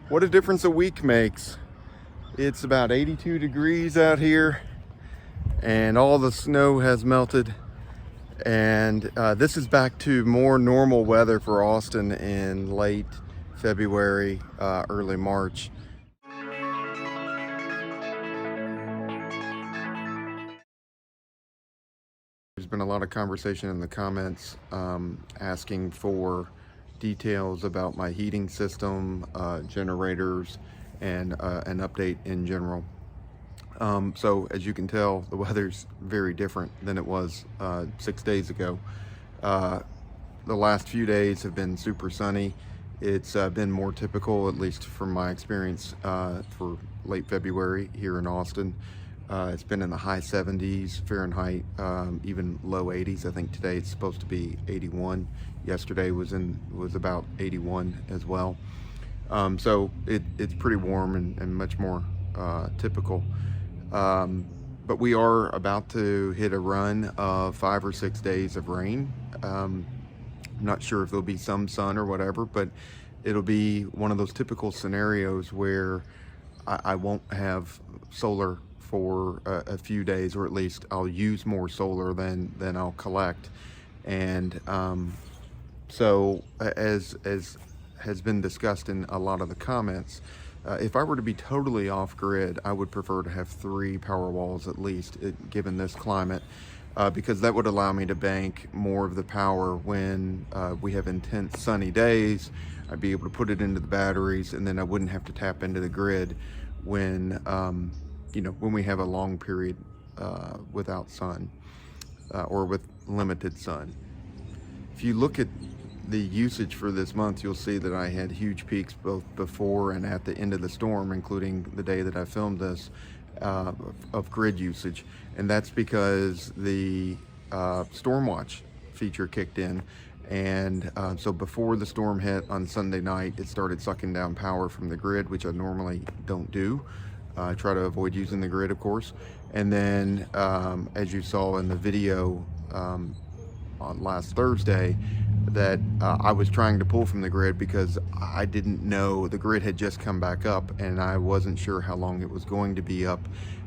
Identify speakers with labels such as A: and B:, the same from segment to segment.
A: What a difference a week makes. It's about 82 degrees out here and all the snow has melted, and this is back to more normal weather for Austin in late February, early March. There's been a lot of conversation in the comments asking for details about my heating system, generators, and an update in general. So as you can tell, the weather's very different than it was 6 days ago. The last few days have been super sunny. It's been more typical, at least from my experience, for late February here in Austin. It's been in the high 70s Fahrenheit, even low 80s. I think today it's supposed to be 81. Yesterday was about 81 as well. So it's pretty warm and much more typical. But we are about to hit a run of 5 or 6 days of rain. I'm not sure if there'll be some sun or whatever, but it'll be one of those typical scenarios where I won't have solar for a few days, or at least I'll use more solar than I'll collect. And so as has been discussed in a lot of the comments, if I were to be totally off grid, I would prefer to have 3 Powerwalls at least, given this climate, because that would allow me to bank more of the power when we have intense sunny days. I'd be able to put it into the batteries, and then I wouldn't have to tap into the grid when when we have a long period without sun or with limited sun. If you look at the usage for this month, you'll see that I had huge peaks both before and at the end of the storm, including the day that I filmed this, of grid usage. And that's because the storm watch feature kicked in. And so before the storm hit on Sunday night, it started sucking down power from the grid, which I normally don't do. I try to avoid using the grid, of course. And then as you saw in the video on last Thursday, that I was trying to pull from the grid because I didn't know the grid had just come back up, and I wasn't sure how long it was going to be up.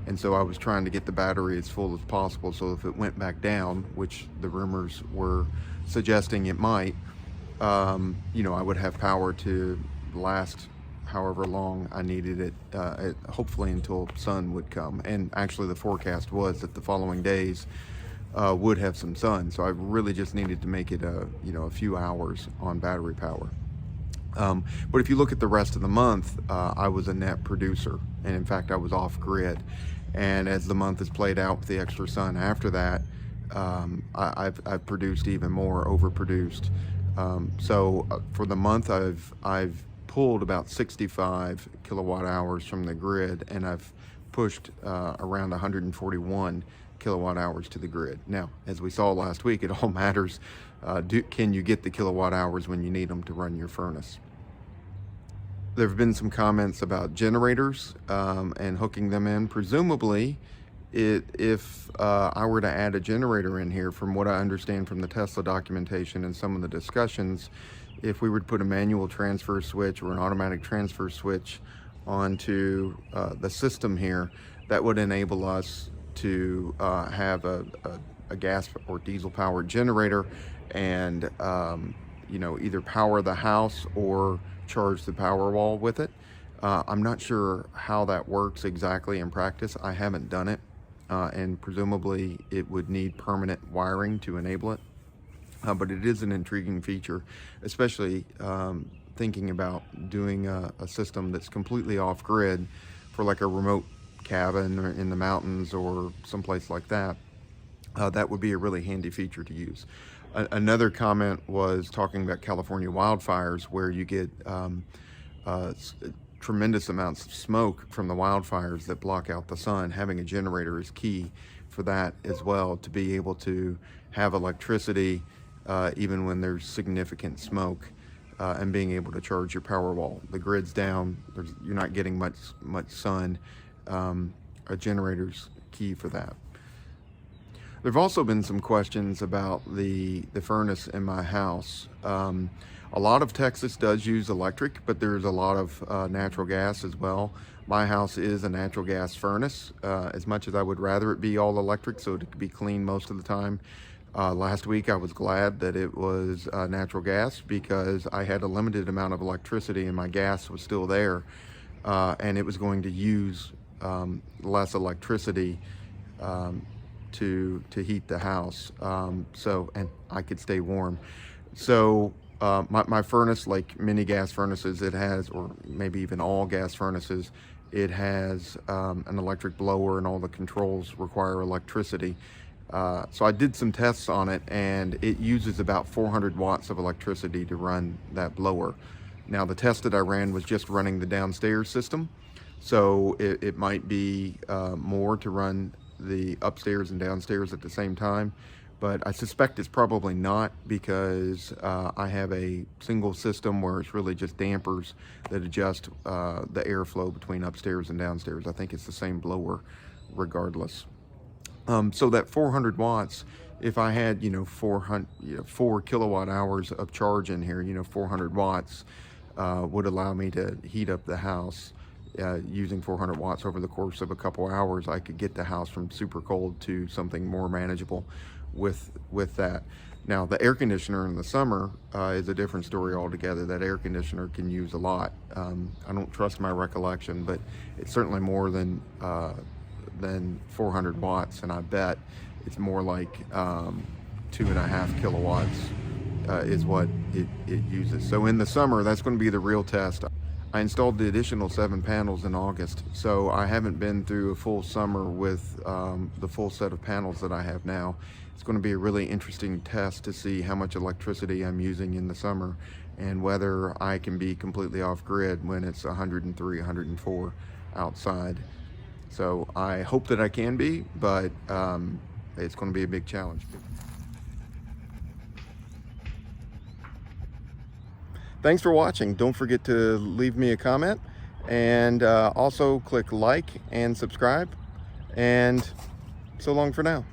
A: And so I was trying to get the battery as full as possible, so if it went back down, which the rumors were suggesting it might, I would have power to last however long I needed it, hopefully until sun would come. And actually the forecast was that the following days would have some sun, so I really just needed to make it a few hours on battery power. But if you look at the rest of the month, I was a net producer, and in fact I was off grid. And as the month has played out with the extra sun after that, I've produced even more, overproduced. So for the month I've pulled about 65 kilowatt hours from the grid, and I've pushed around 141 kilowatt hours to the grid. Now, as we saw last week, it all matters. Can you get the kilowatt hours when you need them to run your furnace? There have been some comments about generators and hooking them in. Presumably, if I were to add a generator in here, from what I understand from the Tesla documentation and some of the discussions, if we were to put a manual transfer switch or an automatic transfer switch onto the system here, that would enable us to have a gas or diesel powered generator and either power the house or charge the Powerwall with it. I'm not sure how that works exactly in practice. I haven't done it, and presumably it would need permanent wiring to enable it. But it is an intriguing feature, especially thinking about doing a system that's completely off grid for like a remote cabin or in the mountains or someplace like that. That would be a really handy feature to use. Another comment was talking about California wildfires, where you get tremendous amounts of smoke from the wildfires that block out the sun. Having a generator is key for that as well, to be able to have electricity even when there's significant smoke, and being able to charge your Powerwall. The grid's down, you're not getting much sun. A generator's key for that. There've also been some questions about the furnace in my house. A lot of Texas does use electric, but there's a lot of natural gas as well. My house is a natural gas furnace, as much as I would rather it be all electric so it could be clean most of the time. Last week I was glad that it was natural gas because I had a limited amount of electricity and my gas was still there, and it was going to use less electricity to heat the house, and I could stay warm. So my furnace, like many gas furnaces, it has, or maybe even all gas furnaces, it has an electric blower, and all the controls require electricity. So I did some tests on it, and it uses about 400 watts of electricity to run that blower. Now the test that I ran was just running the downstairs system, so it might be more to run the upstairs and downstairs at the same time, but I suspect it's probably not, because I have a single system where it's really just dampers that adjust the airflow between upstairs and downstairs. I think it's the same blower regardless. So that 400 watts, if I had 4 kilowatt hours of charge in here, 400 watts would allow me to heat up the house. Using 400 watts over the course of a couple hours, I could get the house from super cold to something more manageable with that. Now the air conditioner in the summer is a different story altogether. That air conditioner can use a lot. I don't trust my recollection, but it's certainly more than 400 watts, and I bet it's more like 2.5 kilowatts is what it uses. So in the summer, that's going to be the real test. I installed the additional 7 panels in August, so I haven't been through a full summer with the full set of panels that I have now. It's going to be a really interesting test to see how much electricity I'm using in the summer, and whether I can be completely off grid when it's 103, 104 outside. So I hope that I can be, but it's going to be a big challenge. Thanks for watching. Don't forget to leave me a comment, and also click like and subscribe, and so long for now.